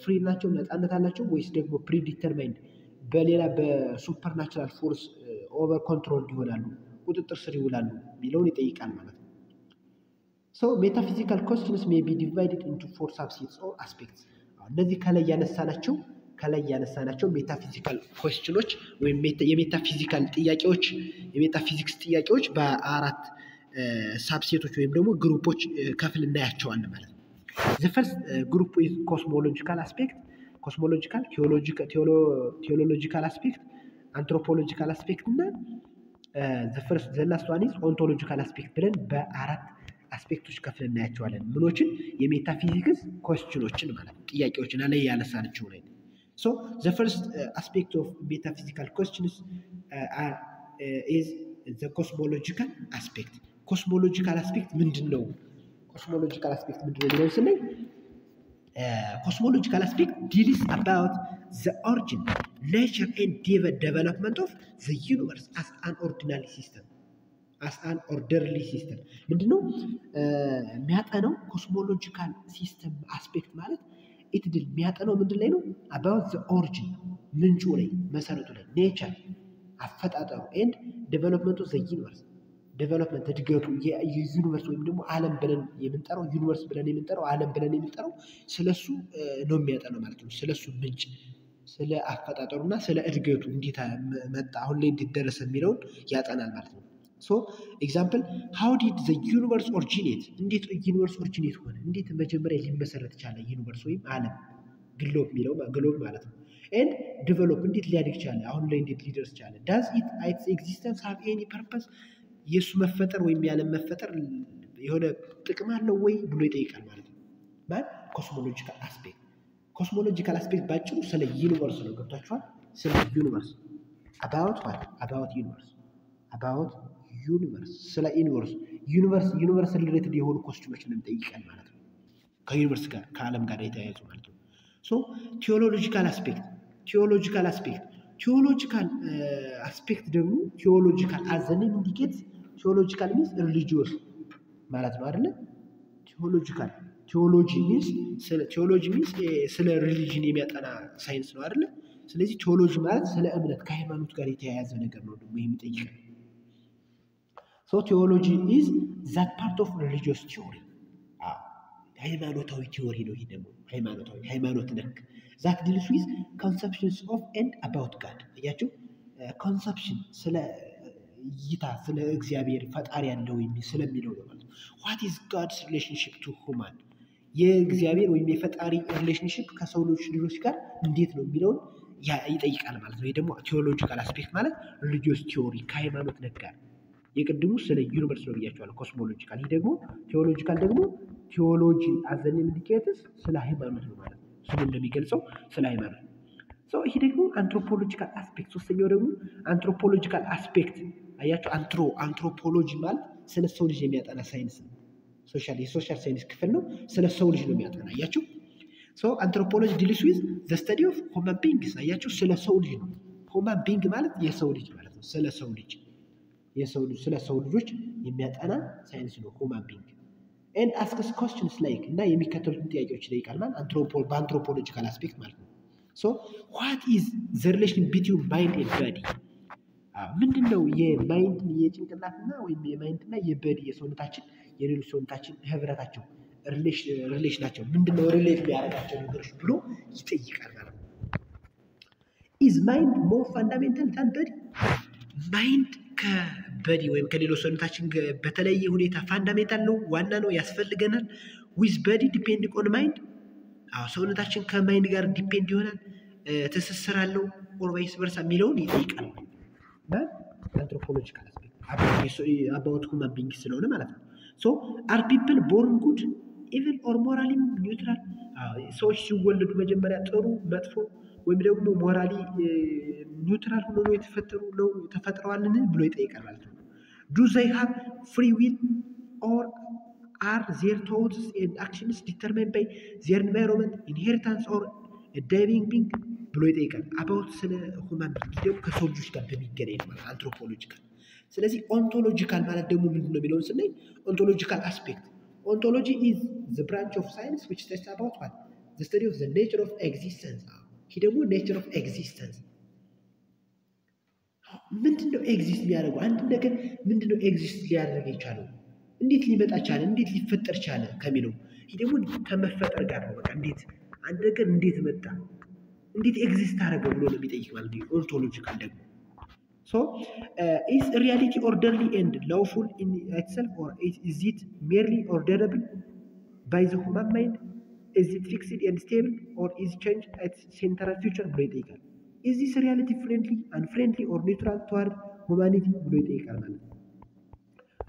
ፍሪ ናቸው ነፃነት አላቸው ወይስ ደግሞ ፕሪዲተርማይንድ በሌላ በሱፐርናቹራል ፎርስ ኦቨር ኮንትሮል ይሆናሉ ቁጥጥር ስር ይውላሉ የሚለውን ይጠይቃል ማለት ነው። ሶ ሜታፊዚካል ኮስችንስ ሜይ ቢ ዲቫይድድ ኢንቱ ፎር ሳብሴትስ ኦር አስፔክትስ። እነዚህ ከላይ ያነሳናቸው ሜታፊዚካል ኮስችኖች ወይም የሜታፊዚካል ጥያቄዎች የሜታፊዚክስ ጥያቄዎች በአራት ሳብሴቶች ወይም ደግሞ ግሩፖች ከፍል እናያቸዋለን ማለት ነው። the first group is cosmological aspect theological aspect anthropological aspect እና the last one is ontological aspect ብለን በአራት አስፔክቶች ከፍል እናያቸዋለን። ምኖችን የሜታፊዚክስ ኮስችኖችን ማለት ነው ጥያቄዎችን ላይ ያነሳናቸው ላይ so the first aspect of metaphysical questions is the cosmological aspect ኮስሞሎጂካል አስፔክት ምንድነው? ኮስሞሎጂካል አስፔክት ምንድነው የሚለው ስንል ኮስሞሎጂካል አስፔክት deals about the origin, nature and development of the universe as an orderly system ምንድነው የሚያጠናው ኮስሞሎጂካል ሲስተም አስፔክት ማለት ኢትድል የሚያጠናው ምንድን ላይ ነው? about the origin ምንጩ ላይ መሰረቱ ላይ nature አፈጣጠሩ and development of the universe ዴቨሎፕመንት እድገቱ የዩኒቨርስ ወይም ደግሞ ዓለም ብለን የምንጠራው ዩኒቨርስ ብለን የምንጠራው ዓለም ብለን የምንጠራው ስለሱ ነው የሚያጠናው ማለት ነው። ስለሱ ምንጭ ስለ አፈጣጠሩና ስለ እድገቱ እንዴት መጣ አሁን ላይ እንዴት ደረሰ የሚለውን ያጠናል ማለት ነው። ሶ ኤግዛምፕል how did the universe originate እንዴት ዩኒቨርስ ኦሪጂኔት ሆነ እንዴት መጀመሪያ ሊመሰረት ቻለ ዩኒቨርስ ወይም ዓለም ግሎብ ማለት ነው። and develop እንዴት ሊያድግ ቻለ አሁን ላይ እንዴት ሊደርስ ቻለ does its existence have any purpose የሱ መፈጠር ወይም ያለ መፈጠር የሆነ ጥቅም አለው ወይ ብሎ ይጠይቃል ማለት ነው። ማለት ኮስሞሎጂካል አስፔክት ባጭሩ ስለ ዩኒቨርስ ነው። ገብታችኋል? ስለ ዩኒቨርስ about ዩኒቨርስ ስለ ዩኒቨርስ ሪሌትድ የሆኑ ኮስችኖችን እንጠይቃል ማለት ነው። ከዩኒቨርስ ጋር ከዓለም ጋር የተያያዙ ማለት ነው። ሶ ቴዎሎጂካል አስፔክት ደግሞ ቴዎሎጂካል as the name indicates ቴዎሎጂካል ሚንስ ሪሊጂዮስ ማለት ነው አይደለ? ቴዎሎጂ ሚንስ ስለ ሪሊጂን የሚያጠና ሳይንስ ነው አይደለ? ስለዚህ ቴዎሎጂ ማለት ስለ እምነት ከሃይማኖት ጋር የተያያዘ ነገር ነው ደግሞ የሚጠይቀው። ሶ ቴዎሎጂ is that part of religious theory ሃይማኖታዊ ቲዎሪ ነው። ይሄ ደግሞ ሃይማኖት ነክ that deals with conceptions of and about God አያችሁ ኮንሰፕሽን ስለ እይታ ስለ እግዚአብሔር ፈጣሪ ያለው ስለሚለው ነው ማለት ነው። what is God's relationship to human የእግዚአብሔር ወይም የፈጣሪ ሪሌሽንሺፕ ከሰው ልጆች ጋር እንዴት ነው የሚለውን ይጠይቃል ማለት ነው። ይሄ ደግሞ ቴዎሎጂካል አስፔክት ማለት ሪሊጂየስ ቲዎሪ ከሃይማኖት ነክ ጋር የቅድሙ ስለ ዩኒቨርስ ነው ብያቸዋለሁ ኮስሞሎጂካል። ይህ ደግሞ ቴዎሎጂካል ደግሞ ቴዎሎጂ አዝ ዘ ኔም ኢንዲኬትስ ስለ ሃይማኖት ነው ማለት ነው። ስሙ እንደሚገልጸው ስለ ሃይማኖት ይሄ ደግሞ አንትሮፖሎጂካል አስፔክት። ሶስተኛው ደግሞ አንትሮፖሎጂካል አስፔክት አያችሁ አንትሮፖሎጂ ማለት ስለ ሰው ልጅ የሚያጠና ሳይንስ ነው። የሶሻል ሳይንስ ክፍል ነው። ስለ ሰው ልጅ ነው የሚያጠና አያችሁ። አንትሮፖሎጂ ዲልስ ዊዝ ዘ ስተዲ ኦፍ ሁማን ቢንግስ አያችሁ ስለ ሰው ልጅ ነው። ሁማን ቢንግ ማለት የሰው ልጅ ማለት ነው። ስለ ሰው ልጆች የሚያጠና ሳይንስ ነው ሁማን ቢንግ and asks questions like እና የሚከተሉትን ጥያቄዎች ይጠይቃል ማለት በአንትሮፖሎጂካል አስፔክት ማለት ነው። what is the relation between mind and body ምንድነው የማይንድ የጭንቅላትና ወይም የማይንድና የበዲ የሰውነታችን የሌሎች ሰውነታችን ህብረታቸው ሪሌሽናቸው ምንድነው ሪሌት የሚያደርጋቸው ነገሮች ብሎ ይጠይቃል ማለት ነው። is mind more fundamental than body ማይንድ ከበዲ ወይም ከሌሎች ሰውነታችን በተለየ ሁኔታ ፋንዳሜንታል ነው ዋና ነው ያስፈልገናል። with body depending on mind ሰውነታችን ከማይንድ ጋር ዲፔንድ ይሆናል ትስስር አለው or vice versa የሚለውን ይጠይቃል። አንትሮፖሎጂካል አስፔክት about human beings ስለሆነ ማለት ነው። are people born good evil or morally neutral ሰዎች ሲወለዱ መጀመሪያ ጥሩ መጥፎ ወይም ደግሞ ሞራሊ ኒውትራል ሆኖ ነው ተፈጥረዋልን ብሎ ይጠይቃል ማለት ነው። do they have free will or are their thoughts and actions determined by their environment inheritance or a diving being ብሎ ይጠይቃል። about ስለ ሁማን ቢንግ ደግሞ ከሰው ልጆች ጋር በሚገናኝ ማለት አንትሮፖሎጂካል። ስለዚህ ኦንቶሎጂካል ማለት ደግሞ ምንድን ነው የሚለውን ስናይ ኦንቶሎጂካል አስፔክት ontology is the branch of science which studies about what the study of the nature of existence ይሄ ደግሞ nature of existence ምንድነው ኤግዚስት የሚያደርገው አንድ ነገር ምንድነው ኤግዚስት ሊያደርግ የቻለው እንዴት ሊመጣ ቻለ እንዴት ሊፈጠር ቻለ ከሚለው ይሄ ደግሞ ከመፈጠር ጋር ነው። በቃ እንዴት አንድ ነገር እንዴት መጣ እንዴት ኤግዚስት አደረገ ብሎ ነው የሚጠይቅ ማለት ነው ኦንቶሎጂካል ደግሞ is reality orderly and lawful in itself or is it merely orderable by the human mind is it fixed and stable or is change at central future ብሎ ይጠይቃል። is this reality friendly unfriendly or neutral toward humanity ብሎ ይጠይቃል ማለት ነው።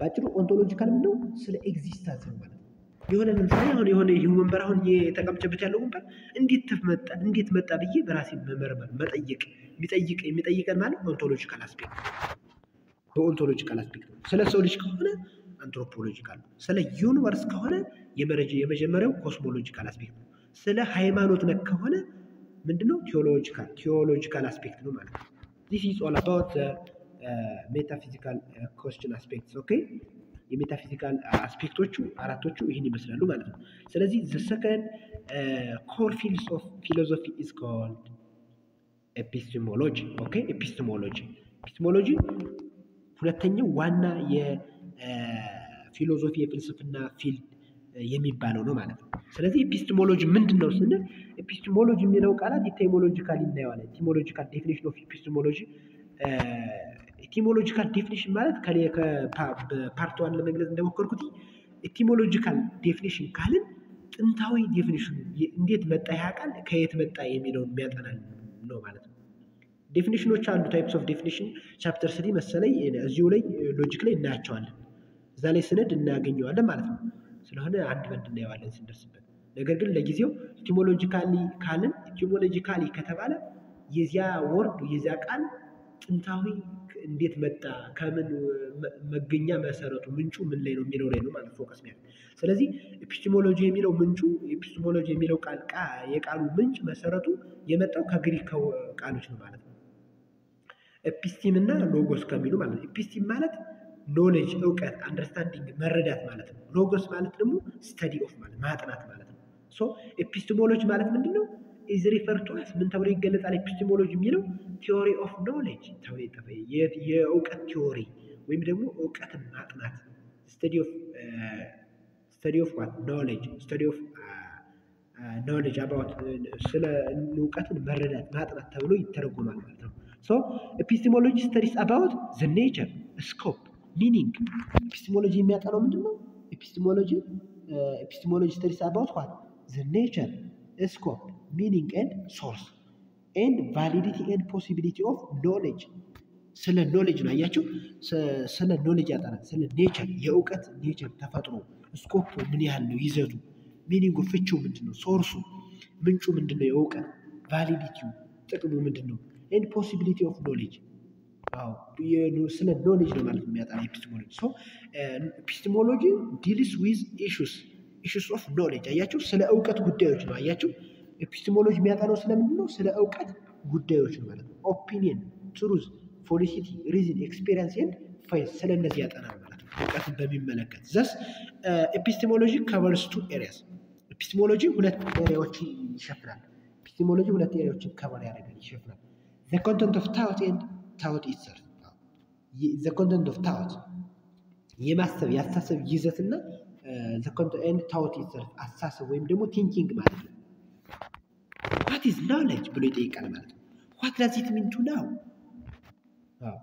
ባጭሩ ኦንቶሎጂካል ምንድነው ስለ ኤግዚስተንስ ነው ማለት ነው። የሆነ ለምሳሌ የሆነ ወንበር አሁን የተቀመጨበት ያለው ወንበር እንዴት መጣ ብዬ በራሴ መመርመር መጠየቅ የሚጠይቀን ማለት ኦንቶሎጂካል አስፔክት በኦንቶሎጂካል አስፔክት ነው። ስለ ሰው ልጅ ከሆነ አንትሮፖሎጂካል ነው። ስለ ዩኒቨርስ ከሆነ የመጀመሪያው ኮስሞሎጂካል አስፔክት ነው። ስለ ሃይማኖት ነክ ከሆነ ምንድነው ቴዎሎጂካል አስፔክት ነው ማለት ነው። this is all about the metaphysical question aspects okay የሜታፊዚካል አስፔክቶቹ አራቶቹ ይህን ይመስላሉ ማለት ነው። ስለዚህ the second core field of philosophy is called epistemology okay epistemology ሁለተኛው ዋና የፊሎሶፊ የፍልስፍና ፊልድ የሚባለው ነው ማለት ነው። ስለዚህ ኤፒስቴሞሎጂ ምንድነው ስንል ኤፒስቴሞሎጂ የሚለው ቃላት ኢቲሞሎጂካሊ እናየዋለን። ኢቲሞሎጂካል ዴፊኒሽን ኦፍ ኤፒስቴሞሎጂ ኢቲሞሎጂካል ዴፊኒሽን ማለት በፓርት 1 ለመግለጽ እንደሞከርኩት ኢቲሞሎጂካል ዴፊኒሽን ካልን ጥንታዊ ዴፊኒሽን እንዴት መጣ ያ ቃል ከየት መጣ የሚለውን የሚያጠናል ነው ማለት ነው። ዴፊኒሽኖች አሉ ታይፕስ ኦፍ ዴፊኒሽን ቻፕተር 3 መሰለኝ እዚሁ ላይ ሎጂክ ላይ እናያቸዋለን። እዛ ላይ ስነድ እናገኘዋለን ማለት ነው። ስለሆነ አንድ በንድ እናየዋለን ስንደርስበት። ነገር ግን ለጊዜው ኢቲሞሎጂካሊ ከተባለ የዚያ ወርድ የዚያ ቃል ጥንታዊ እንዴት መጣ ከምን መገኛ መሰረቱ ምንጩ ምን ላይ ነው የሚለው ላይ ነው ማለት ፎከስ የሚያደርግ። ስለዚህ ኤፒስቴሞሎጂ የሚለው ምንጩ ኤፒስቴሞሎጂ የሚለው የቃሉ ምንጭ መሰረቱ የመጣው ከግሪክ ቃሎች ነው ማለት ነው። ኤፒስቲም እና ሎጎስ ከሚሉ ማለት ነው። ኤፒስቲም ማለት ኖሌጅ እውቀት አንደርስታንዲንግ መረዳት ማለት ነው። ሎጎስ ማለት ደግሞ ስተዲ ኦፍ ማለት ማጥናት ማለት ነው። ኤፒስቴሞሎጂ ማለት ምንድነው? is referred to as ምን ተብሎ ይገለጻል? ኤፒስቴሞሎጂ የሚለው ቲዮሪ ኦፍ ኖሌጅ ተብሎ ይጠራል። የእውቀት ቲዮሪ ወይም ደግሞ እውቀትን ማጥናት study of what knowledge study of knowledge about ስለ እውቀትን መረዳት ማጥናት ተብሎ ይተረጎማል ማለት ነው። so epistemology studies about the nature scope meaning epistemology የሚያጠናው ምንድነው? epistemology studies about what the nature scope meaning and source and validity and possibility of knowledge ስለ ኖሌጅ ነው። አያችሁ ስለ ኖሌጅ ያጠናል። ስለ ኔቸር የእውቀት ኔቸር ተፈጥሮ ስኮፕ ምን ያህል ነው፣ ይዘቱ ሚኒንጉ ፍቺው ምንድነው፣ ሶርሱ ምንጩ ምንድነው፣ የእውቀት ቫሊዲቲው ጥቅሙ ምንድነው and possibility of knowledge ስለ ኖሌጅ ነው ማለት የሚያጠና ኤፒስቴሞሎጂ። ሶ ኤፒስቴሞሎጂ deals with issues of knowledge አያችሁ ስለ እውቀት ጉዳዮች ነው። አያችሁ ኤፒስቴሞሎጂ የሚያጠናው ስለምንድን ነው? ስለ እውቀት ጉዳዮች ነው ማለት ነው። ኦፒኒየን ትሩዝ ፖሊሲቲ ሪዝን ኤክስፔሪንስ ኤንድ ፌዝ ስለ እነዚህ ያጠናል ማለት ነው እውቀትን በሚመለከት። ዘስ ኤፒስቴሞሎጂ ከቨርስ ቱ ኤሪያስ ኤፒስቴሞሎጂ ሁለት ኤሪያዎችን ይሸፍናል። ኤፒስቴሞሎጂ ሁለት ኤሪያዎችን ከቨር ያደርጋል ይሸፍናል። the content of thought and thought itself the content of thought የማሰብ ያስተሳሰብ ይዘትና the content and thought itself አስተሳሰብ ወይም ደግሞ ቲንኪንግ ማለት ነው። what is knowledge ብሎ ይጠይቃል ማለት ነው። what does it mean to know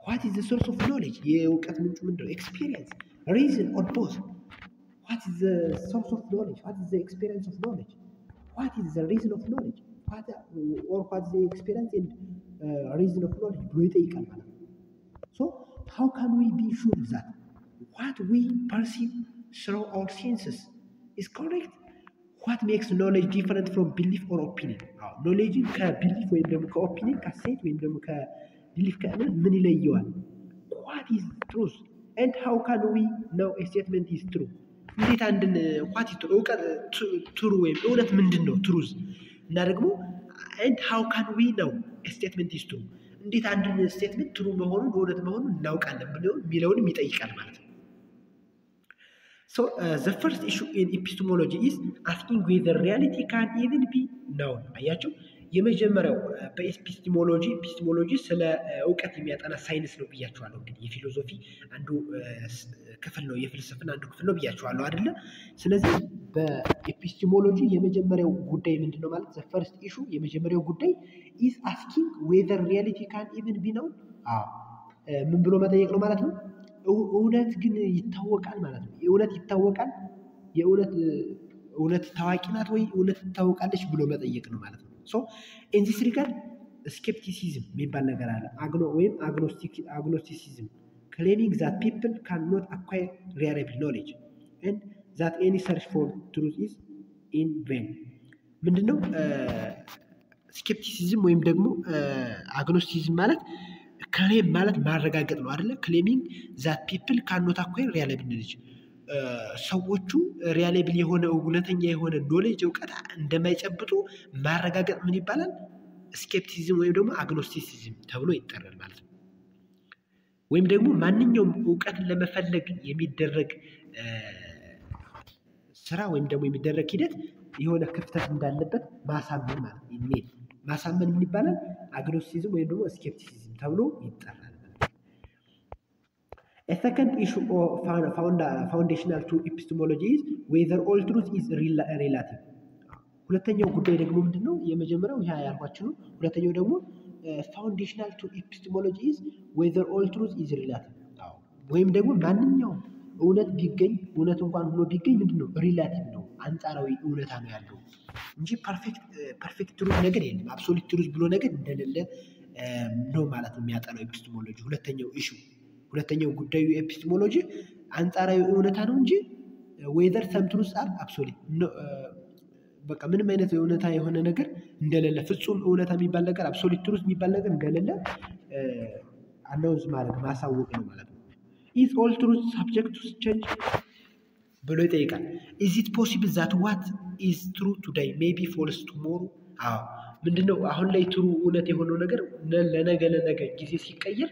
what is the source of knowledge የእውቀት ምንጩ ምንድነው? experience reason or both what is the source of knowledge what is the experience of knowledge what is the reason of knowledge what is the experience and reason of knowledge ብሎ ይጠይቃል ማለት ነው። so how can we be sure that what we perceive through our senses is correct what makes knowledge different from belief or opinion knowledge ከቢሊፍ ወይም ደግሞ ከኦፒኒየን ከሴት ወይም ደግሞ ከቢሊፍ ከእምነት ምን ይለየዋል? what is truth and how can we know a statement is true እንዴት አንድን what is true እውቀት ትሩ ወይም እውነት ምንድነው truth እና ደግሞ and how can we know a statement is true እንዴት አንድን ስቴትመንት ትሩ መሆኑን እውነት መሆኑን እናውቃለን ብለው የሚለውንም ይጠይቃል ማለት ነው። So the first issue in epistemology is asking whether reality can even be known አያችሁ የመጀመሪያው በኤፒስቴሞሎጂ ስለ እውቀት የሚያጠና ሳይንስ ነው ብያችኋለሁ። እንግዲህ የፊሎሶፊ አንዱ ክፍል ነው፣ የፍልስፍና አንዱ ክፍል ነው ብያችኋለሁ አይደለ? ስለዚህ በኤፒስቴሞሎጂ የመጀመሪያው ጉዳይ ምንድነው ማለት the first issue የመጀመሪያው ጉዳይ is asking whether reality can even be known ምን ብሎ መጠየቅ ነው ማለት ነው። እውነት ግን ይታወቃል ማለት ነው። እውነት ይታወቃል፣ እውነት ታዋቂ ናት ወይ እውነት ትታወቃለች ብሎ መጠየቅ ነው ማለት ነው። so in this regard skepticism የሚባል ነገር አለ ወይም agnosticism claiming that people cannot acquire reliable knowledge and that any search for truth is in vain ምንድነው skepticism ወይም ደግሞ agnosticism ማለት ክሌም ማለት ማረጋገጥ ነው አይደለ? claiming that people cannot acquire reliable knowledge ሰዎቹ ሪያሌብል የሆነ እውነተኛ የሆነ ኖሌጅ እውቀት እንደማይጨብጡ ማረጋገጥ ምን ይባላል? ስኬፕቲሲዝም ወይም ደግሞ አግኖስቲሲዝም ተብሎ ይጠራል ማለት ነው። ወይም ደግሞ ማንኛውም እውቀትን ለመፈለግ የሚደረግ ስራ ወይም ደግሞ የሚደረግ ሂደት የሆነ ክፍተት እንዳለበት ማሳመን ማለት ነው። ማሳመን ምን ይባላል? አግኖስቲሲዝም ወይም ደግሞ ስኬፕቲሲዝም ተብሎ ይጠራል። A second issue foundational to epistemology is whether all truth is relative. ሁለተኛው ጉዳይ ደግሞ ምንድነው? የመጀመሪያው ይሄ ያልኳችሁ ነው። ሁለተኛው ደግሞ foundational to epistemology is whether all truth is relative. ወይም ደግሞ ማንኛውም እውነት ቢገኝ እውነት እንኳን ሆኖ ቢገኝ ምንድነው? ሪላቲቭ ነው፣ አንጻራዊ እውነታ ነው ያለው እንጂ ፐርፌክት ትሩዝ ነገር የለም። አብሶሉት ትሩዝ ብሎ ነገር እንደሌለ ነው ማለት ነው የሚያጠናው ኤፒስቴሞሎጂ። ሁለተኛው ጉዳዩ ኤፒስቴሞሎጂ አንጻራዊ እውነታ ነው እንጂ ዌዘር ሰም ትሩዝ አር አብሶሉት በቃ ምንም አይነት እውነታ የሆነ ነገር እንደሌለ ፍጹም እውነታ የሚባል ነገር አብሶሉት ትሩዝ የሚባል ነገር እንደሌለ አናውንስ ማድረግ ማሳወቅ ነው ማለት ነው። is all truth subject to change ብሎ ይጠይቃል። is it possible that what is true today may be false tomorrow? ምንድነው አሁን ላይ ትሩ እውነት የሆነው ነገር ለነገ ጊዜ ሲቀየር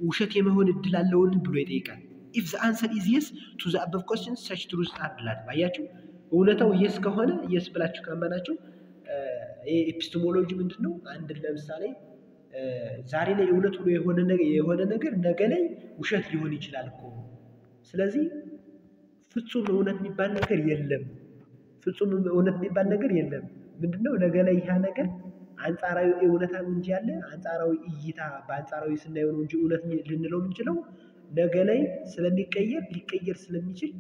ውሸት የመሆን እድል አለውን ብሎ ይጠይቃል። if the answer is yes to the above questions such truths are relative አያችሁ እውነታው yes ከሆነ yes ብላችሁ ካመናችሁ ኤፒስቴሞሎጂ ምንድነው? አንድ ለምሳሌ ዛሬ ላይ እውነት ሆኖ የሆነ ነገር ነገ ላይ ውሸት ሊሆን ይችላል እኮ። ስለዚህ ፍጹም እውነት የሚባል ነገር የለም። ፍጹም እውነት የሚባል ነገር የለም። ምንድነው ነገ ላይ ያ ነገር አንጻራዊ እውነታ እንጂ ያለ አንጻራዊ እይታ በአንጻራዊ ስናየው ነው እንጂ እውነት ልንለው የምንችለው ነገ ላይ ስለሚቀየር ሊቀየር ስለሚችል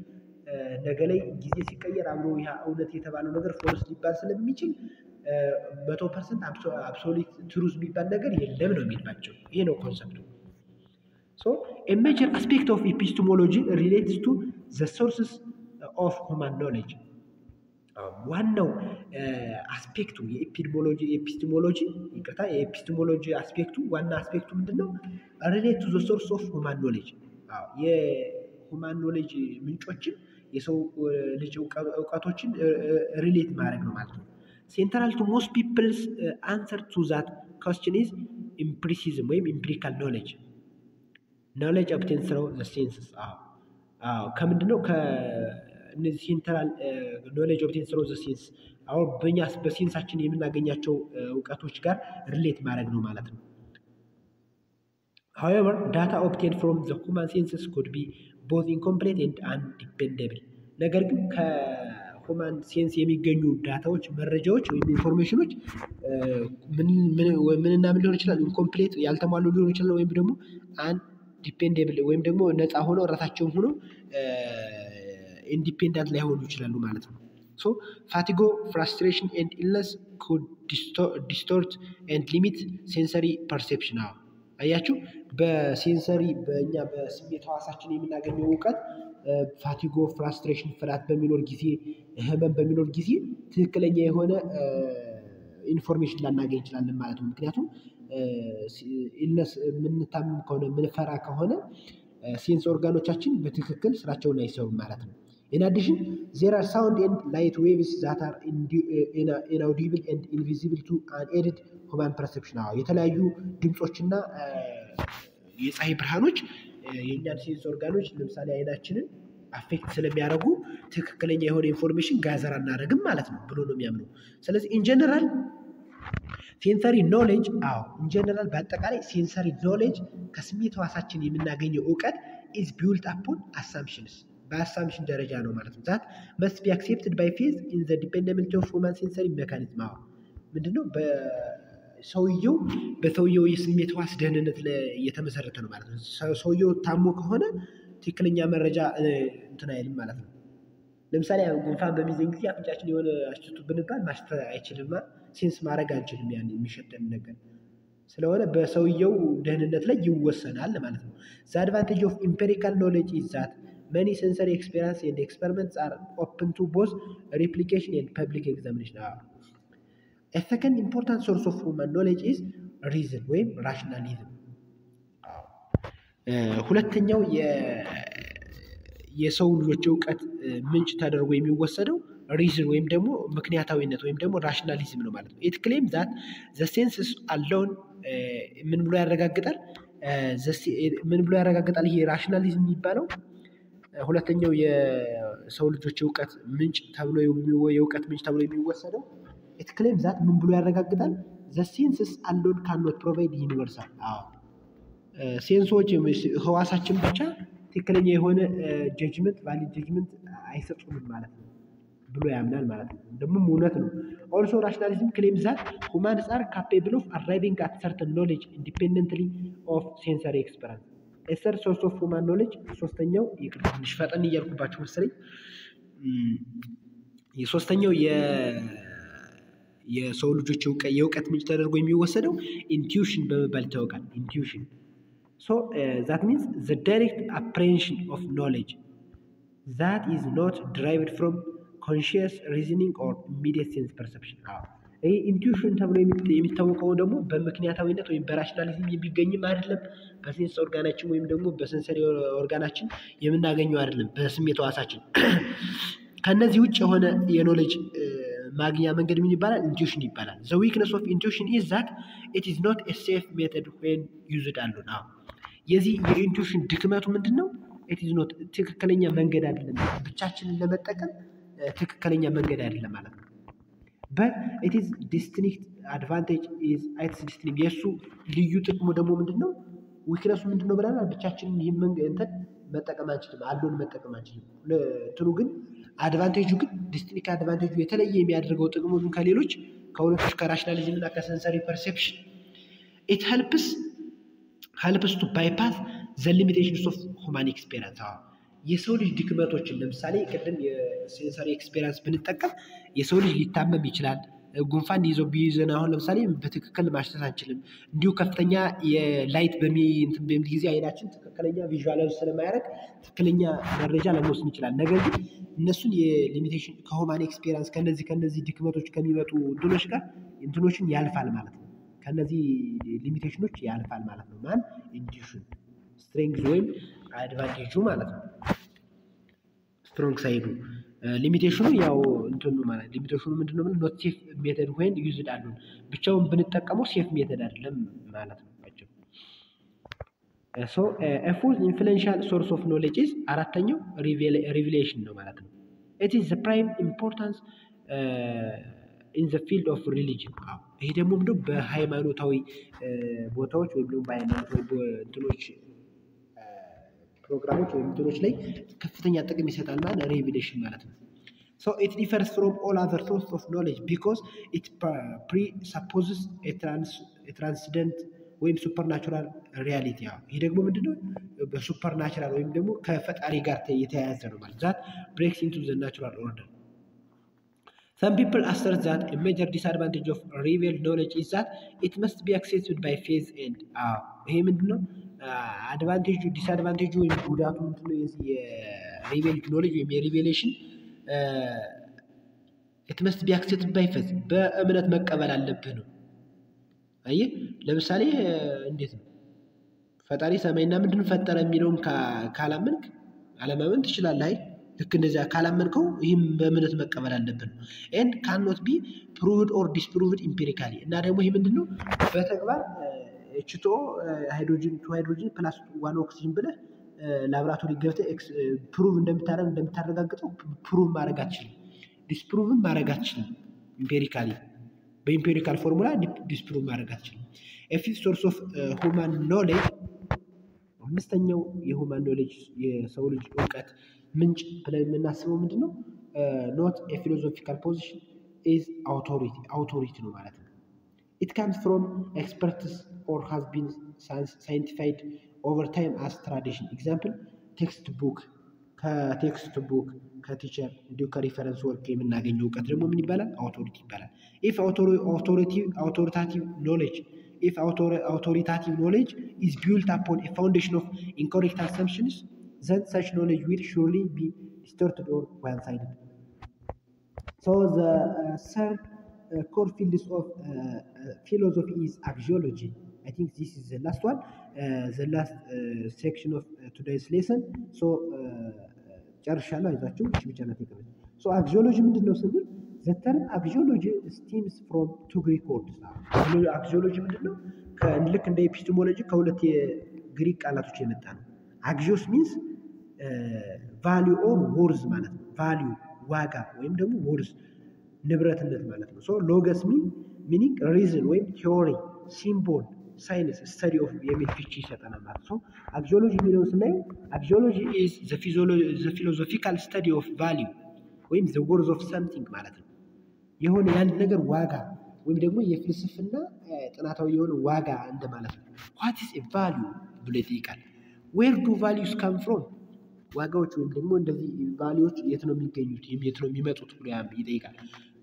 ነገ ላይ ጊዜ ሲቀየር አብሮ ያ እውነት የተባለው ነገር ፎልስ ሊባል ስለሚችል 100% አብሶሉት ትሩዝ የሚባል ነገር የለም ነው የሚባቸው። ይሄ ነው ኮንሰፕቱ። So a major aspect of epistemology relates to the sources of human knowledge. ዋናው አስፔክቱ የኤፒስቴሞሎጂ አስፔክቱ ዋና አስፔክቱ ምንድነው? ሪሌት ቱ ዘ ሶርስ ኦፍ ሁማን ኖሌጅ። የሁማን ኖሌጅ ምንጮችን የሰው ልጅ እውቀቶችን ሪሌት ማድረግ ነው ማለት ነው። ሴንትራል ቱ ሞስት ፒፕልስ አንሰር ቱ ዛት ኮስችን ኢዝ ኢምፕሪሲዝም ወይም ኢምፒሪካል ኖሌጅ ኦብቴንድ ስሩ ዘ ሴንስስ። ከምንድነው እነዚህ ሴንትራል ኖሌጅ ኦብቴንድ ስሩ ዘ ሴንስ አሁን በእኛ በሴንሳችን የምናገኛቸው እውቀቶች ጋር ሪሌት ማድረግ ነው ማለት ነው። however data obtained from the human senses could be both incomplete and undependable. ነገር ግን ከሁማን ሴንስ የሚገኙ ዳታዎች መረጃዎች ወይም ኢንፎርሜሽኖች ምንና ምን ሊሆን ይችላል? ኢንኮምፕሌት ያልተሟሉ ሊሆን ይችላል፣ ወይም ደግሞ አንዲፔንደብል ወይም ደግሞ ነፃ ሆነው ራሳቸውን ሆነው ኢንዲፔንደንት ላይሆኑ ይችላሉ ማለት ነው። ሶ ፋቲጎ ፍራስትሬሽን ኤንድ ኢልነስ ኩድ ዲስቶርት ኤንድ ሊሚት ሴንሰሪ ፐርሴፕሽን። አያችሁ በሴንሰሪ በእኛ በስሜት ህዋሳችን የምናገኘው እውቀት ፋቲጎ ፍራስትሬሽን ፍርሃት በሚኖር ጊዜ ህመም በሚኖር ጊዜ ትክክለኛ የሆነ ኢንፎርሜሽን ላናገኝ እንችላለን ማለት ነው። ምክንያቱም ኢልነስ የምንታመም ከሆነ የምንፈራ ከሆነ ሴንስ ኦርጋኖቻችን በትክክል ስራቸውን አይሰሩም ማለት ነው። In addition, there are sound and light waves that are inaudible and invisible to unaided human perception. የተለያዩ ድምጾችና የፀሐይ ብርሃኖች የእኛን ሴንስ ኦርጋኖች ለምሳሌ አይናችንን አፌክት ስለሚያደርጉ ትክክለኛ የሆነ ኢንፎርሜሽን ጋዘር አናደርግም ማለት ነው ብሎ ነው የሚያምነው። ስለዚህ ኢንጀነራል ሴንሰሪ ኖሌጅ ኢንጀነራል በአጠቃላይ ሴንሰሪ ኖሌጅ ከስሜት ህዋሳችን የምናገኘው እውቀት is built upon assumptions በአሳምሽን ደረጃ ነው ማለት ነው። ዛት must be accepted by faith in the dependability of human sensory mechanism። ምንድነው በሰውየው የስሜት ህዋስ ደህንነት ላይ የተመሰረተ ነው ማለት ነው። ሰውየው ታሞ ከሆነ ትክክለኛ መረጃ እንትን አይልም ማለት ነው። ለምሳሌ ጉንፋን በሚይዘን ጊዜ አፍንጫችን የሆነ አሽቱ ብንባል ማሽተት አይችልም፣ ሴንስ ማድረግ አንችልም ያን የሚሸተን ነገር ስለሆነ በሰውየው ደህንነት ላይ ይወሰናል ማለት ነው። the advantage of empirical knowledge is that many sensory experience and experiments are open to both replication and public examination. A second important source of human knowledge is reason ወይም rationalism። ሁለተኛው የሰው ልጆች እውቀት ምንጭ ተደርጎ የሚወሰደው ሪዝን ወይም ደግሞ ምክንያታዊነት ወይም ደግሞ ራሽናሊዝም ነው ማለት ነው። it claims that the senses alone ምን ብሎ ያረጋግጣል? ይሄ ራሽናሊዝም የሚባለው ሁለተኛው የሰው ልጆች እውቀት ምንጭ ተብሎ የሚወሰደው it claims that ምን ብሎ ያረጋግጣል? the senses alone cannot provide universal ሴንሶች ህዋሳችን ብቻ ትክክለኛ የሆነ ጀጅመንት ቫሊድ ጀጅመንት አይሰጡንም ማለት ነው ብሎ ያምናል ማለት ነው። ደግሞ እውነት ነው። also rationalism claims that humans are capable of arriving at certain knowledge independently of sensory experience. a third source of human knowledge ሶስተኛው ትንሽ ፈጠን እያልኩባችሁ መሰለኝ። የሶስተኛው የሰው ልጆች የእውቀት ምንጭ ተደርጎ የሚወሰደው intuition በመባል ይታወቃል። intuition so that means the direct apprehension of knowledge that is not derived from conscious reasoning or immediate sense perception. ይሄ ኢንቱዊሽን ተብሎ የሚታወቀው ደግሞ በምክንያታዊነት ወይም በራሽናሊዝም የሚገኝም አይደለም፣ በሴንስ ኦርጋናችን ወይም ደግሞ በሰንሰሪ ኦርጋናችን የምናገኘው አይደለም፣ በስሜት ህዋሳችን። ከነዚህ ውጭ የሆነ የኖሌጅ ማግኛ መንገድ ምን ይባላል? ኢንቱዊሽን ይባላል። the weakness of intuition is that it is not a safe method when used alone. የዚህ የኢንቱዊሽን ድክመቱ ምንድነው? it is not ትክክለኛ መንገድ አይደለም፣ ብቻችንን ለመጠቀም ትክክለኛ መንገድ አይደለም ማለት ነው። but it is distinct advantage is its የሱ ልዩ ጥቅሙ ደግሞ ምንድነው? ዊክነሱ ምንድነው ብለናል? ብቻችንን ይሄን መጠቀም አንችልም፣ አሎን መጠቀም አንችልም። እንትኑ ግን አድቫንቴጁ ግን ዲስቲንክት አድቫንቴጁ የተለየ የሚያደርገው ጥቅሙ ግን ከሌሎች ከሁለቶች ከራሽናሊዝም እና ከሰንሰሪ ፐርሴፕሽን ኢት ሄልፕስ ቱ ባይፓስ ዘ ሊሚቴሽንስ ኦፍ ሁማን ኤክስፔሪንስ። የሰው ልጅ ድክመቶችን ለምሳሌ ቅድም የሴንሰሪ ኤክስፔሪንስ ብንጠቀም የሰው ልጅ ሊታመም ይችላል። ጉንፋን ይዞ ቢይዘን አሁን ለምሳሌ በትክክል ማሽተት አንችልም። እንዲሁ ከፍተኛ የላይት በሚል ጊዜ አይናችን ትክክለኛ ቪዥዋላይዝ ስለማያደርግ ትክክለኛ መረጃ ለመወስድ ይችላል። ነገር ግን እነሱን የሊሚቴሽን ከሁማን ኤክስፔሪንስ ከነዚህ ድክመቶች ከሚመጡ እንትኖች ጋር እንትኖችን ያልፋል ማለት ነው። ከነዚህ ሊሚቴሽኖች ያልፋል ማለት ነው። ማን ኢንዲዩሽን ስትሬንግዝ ወይም አድቫንቴጁ ማለት ነው። ስትሮንግ ሳይዱ ሊሚቴሽኑ ያው እንትኑ ማለት ሊሚቴሽኑ ምንድነው? ኖት ሴፍ ሜተድ ወይን ዩዝድ አሉን ብቻውን ብንጠቀመው ሴፍ ሜተድ አይደለም ማለት ነው። ሶ a full influential source of knowledge is አራተኛው revelation ነው ማለት ነው። it is the prime importance in the field of religion። ይሄ ደግሞ ምንድነው? በሃይማኖታዊ ቦታዎች ወይም ደግሞ በሃይማኖታዊ እንትኖች ፕሮግራሞች ወይም እንትኖች ላይ ከፍተኛ ጥቅም ይሰጣል ማለት ሬቪሌሽን ማለት ነው። so it differs from all other sources of knowledge because it presupposes a transcendent ወይም ሱፐርናቹራል ሪያሊቲ። ይሄ ደግሞ ምንድነው? በሱፐርናቹራል ወይም ደግሞ ከፈጣሪ ጋር የተያያዘ ነው ማለት that breaks into the natural order. Some people assert that a major disadvantage of revealed knowledge is that it must be accessed by faith and ይሄ ምንድነው? አድቫንቴጁ ዲስአድቫንቴጁ ወይም ጉዳቱ ምንድነው? የሪቬልድ ኖሌጅ ወይም የሪቬሌሽን it must be accepted by faith በእምነት መቀበል አለብህ ነው። አየህ ለምሳሌ እንዴት ነው ፈጣሪ ሰማይና ምድርን ፈጠረ የሚለውን ካላመንክ አለማመን ትችላለህ። አይ ልክ እንደዚያ ካላመንከው ይህም በእምነት መቀበል አለብን ነው። and cannot be proved or disproved empirically እና ደግሞ ይሄ ምንድነው? በተግባር H2O ሃይድሮጅን ፕላስ 1 ኦክሲጅን ብለህ ላብራቶሪ ገብተህ ፕሩቭ እንደምታረጋግጠው ፕሩቭ ማድረግ አትችልም፣ ዲስፕሩቭም ማድረግ አትችልም። ኢምፔሪካሊ በኢምፔሪካል ፎርሙላ ዲስፕሩቭ ማድረግ አትችልም። a fifth source of human knowledge አምስተኛው የሁማን ኖሌጅ የሰው ልጅ እውቀት ምንጭ ብለን የምናስበው ምንድነው? not a philosophical position is authority ነው ማለት ነው። it comes from experts or has been scientified over time as tradition. example textbook ከቴክስት ቡክ ከቲቸር እንዲሁ ከሪፈረንስ ወርክ የምናገኘው እውቀት ደግሞ ምን ይባላል? አውቶሪቲ ይባላል። if authoritative knowledge is built upon a foundation of incorrect assumptions, then such knowledge will surely be distorted or one-sided. So the third core field of philosophy is axiology. I think this is the last one, the last section of today's lesson. So ጨርሻለሁ። አይዟችሁ እቺ ብቻ ናት የቀረች። so axiology ምንድነው ስንል the term axiology stems from two Greek words. axiology ምንድነው? ልክ እንደ ኤፒስቴሞሎጂ ከሁለት የግሪክ ቃላቶች የመጣ ነው። axios means value or worth ማለት ነው። value ዋጋ ወይም ደግሞ worth ንብረትነት ማለት ነው። so logos meaning reason ወይም theory, symbol, science, study of የሚል ፍቺ ይሰጠናል ማለት ነው። axiology የሚለውን ስናየው axiology is the philosophical study of value ወይም the worth of something ማለት ነው። የሆነ ያን ነገር ዋጋ ወይም ደግሞ የፍልስፍና ጥናታዊ የሆነ ዋጋ እንደማለት ነው። what is a value ብሎ ይጠይቃል። where do values come from? ዋጋዎች ወይም ደግሞ እንደዚህ ቫልዩዎች የት ነው የሚገኙት? የት ነው የሚመጡት ብሎ ይጠይቃል።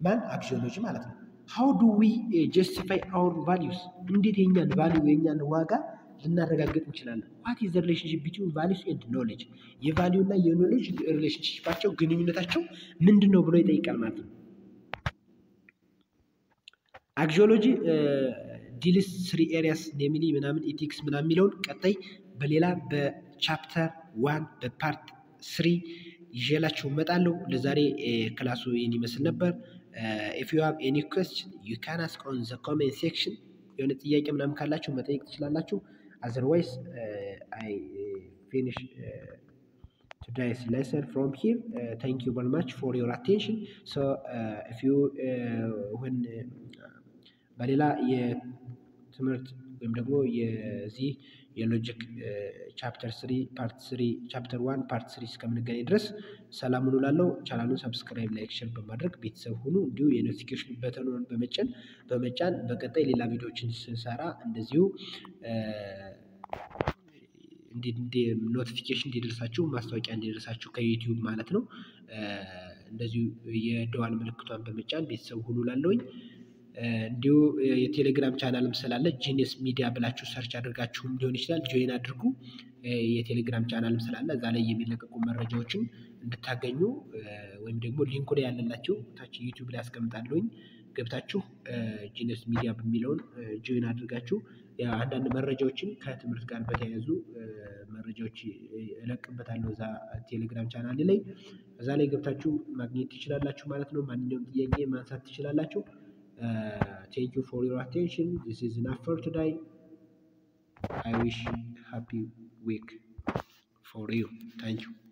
ማን? axiology ማለት ነው። how do we justify our values? እንዴት የኛን ቫልዩ የኛን ዋጋ ልናረጋግጥ እንችላለን? what is the relationship between values and knowledge? የቫልዩ እና የኖሌጅ ሪሌሽንሺፓቸው ግንኙነታቸው ምንድነው ብሎ ይጠይቃል ማለት ነው። አክሲዮሎጂ ዲልስ 3 ኤሪያስ ኔምሊ ምናምን ኢቲክስ ምናምን የሚለውን ቀጣይ በሌላ በቻፕተር 1 በፓርት 3 ይዤላችሁ እመጣለሁ። ለዛሬ ክላሱ ይህን ይመስል ነበር። if you have any question you can ask on the comment section። የሆነ ጥያቄ ምናምን ካላችሁ መጠየቅ ትችላላችሁ። otherwise I finish today's lesson from here. Thank you very much for your attention. So if you when በሌላ የትምህርት ወይም ደግሞ የዚህ የሎጂክ ቻፕተር 3 ፓርት 3 ቻፕተር 1 ፓርት 3 እስከምንገናኝ ድረስ ሰላም ሁኑ እላለሁ። ቻናሉን ሰብስክራይብ፣ ላይክ፣ ሼር በማድረግ ቤተሰብ ሁኑ። እንዲሁ የኖቲፊኬሽን በተኑን በመጫን በቀጣይ ሌላ ቪዲዮዎችን ስንሰራ እንደዚሁ ኖቲፊኬሽን እንዲደርሳችሁ ማስታወቂያ እንዲደርሳችሁ ከዩቲዩብ ማለት ነው። እንደዚሁ የደወል ምልክቷን በመጫን ቤተሰብ ሁኑ እላለሁኝ። እንዲሁ የቴሌግራም ቻናልም ስላለ ጂኒየስ ሚዲያ ብላችሁ ሰርች አድርጋችሁም ሊሆን ይችላል ጆይን አድርጉ። የቴሌግራም ቻናልም ስላለ እዛ ላይ የሚለቀቁ መረጃዎችን እንድታገኙ ወይም ደግሞ ሊንኩ ላይ ያለላችሁ ታች ዩቲዩብ ላይ አስቀምጣለሁኝ ገብታችሁ ጂኒየስ ሚዲያ በሚለውን ጆይን አድርጋችሁ አንዳንድ መረጃዎችን ከትምህርት ጋር በተያያዙ መረጃዎች እለቅበታለሁ እዛ ቴሌግራም ቻናል ላይ እዛ ላይ ገብታችሁ ማግኘት ትችላላችሁ ማለት ነው። ማንኛውም ጥያቄ ማንሳት ትችላላችሁ። Thank you for your attention. This is enough for today. I wish happy week for you. Thank you.